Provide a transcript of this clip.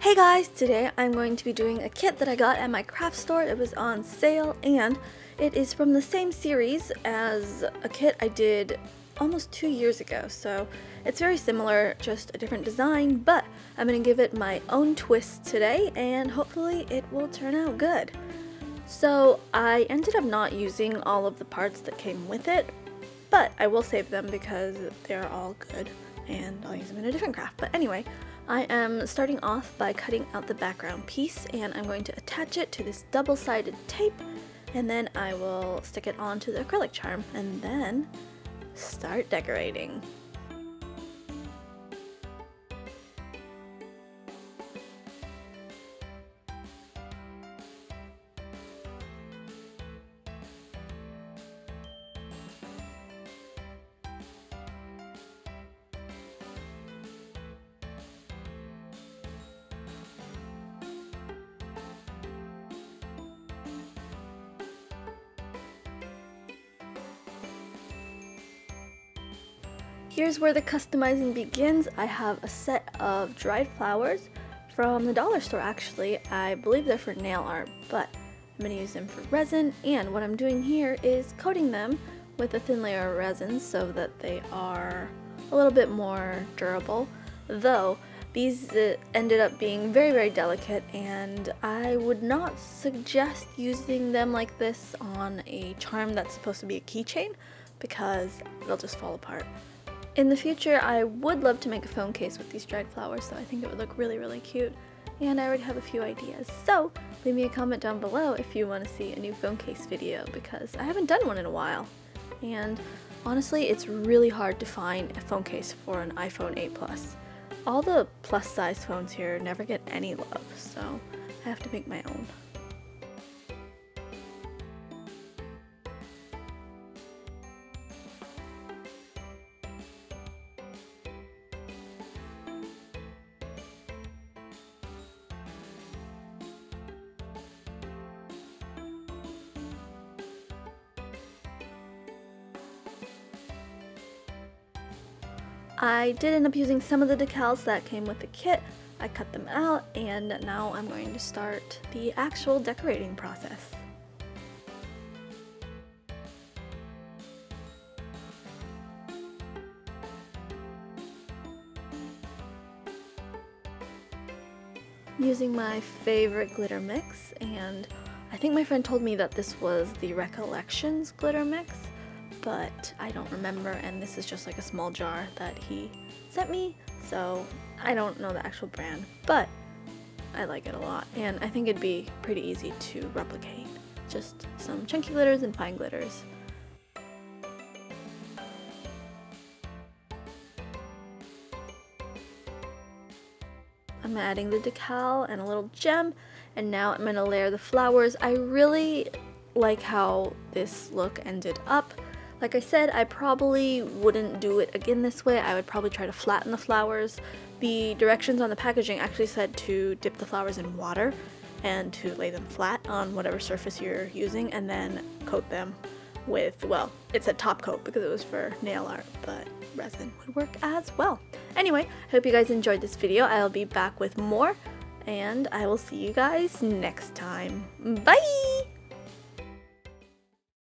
Hey guys, today I'm going to be doing a kit that I got at my craft store. It was on sale and it is from the same series as a kit I did almost 2 years ago. So it's very similar, just a different design, but I'm going to give it my own twist today and hopefully it will turn out good. So I ended up not using all of the parts that came with it, but I will save them because they're all good and I'll use them in a different craft. But anyway, I am starting off by cutting out the background piece and I'm going to attach it to this double-sided tape, and then I will stick it onto the acrylic charm and then start decorating. Here's where the customizing begins. I have a set of dried flowers from the dollar store actually. I believe they're for nail art, but I'm going to use them for resin, and what I'm doing here is coating them with a thin layer of resin so that they are a little bit more durable. Though these ended up being very delicate and I would not suggest using them like this on a charm that's supposed to be a keychain because they'll just fall apart. In the future, I would love to make a phone case with these dried flowers, so I think it would look really cute, and I already have a few ideas. So leave me a comment down below if you want to see a new phone case video, because I haven't done one in a while. And honestly, it's really hard to find a phone case for an iPhone 8 Plus. All the plus size phones here never get any love, so I have to make my own. I did end up using some of the decals that came with the kit. I cut them out and now I'm going to start the actual decorating process. Using my favorite glitter mix, and I think my friend told me that this was the Recollections glitter mix, but I don't remember, and this is just like a small jar that he sent me, so I don't know the actual brand, but I like it a lot and I think it'd be pretty easy to replicate. Just some chunky glitters and fine glitters. I'm adding the decal and a little gem, and now I'm going to layer the flowers. I really like how this look ended up. Like I said, I probably wouldn't do it again this way. I would probably try to flatten the flowers. The directions on the packaging actually said to dip the flowers in water and to lay them flat on whatever surface you're using and then coat them with, well, it said top coat because it was for nail art, but resin would work as well. Anyway, I hope you guys enjoyed this video. I'll be back with more and I will see you guys next time. Bye!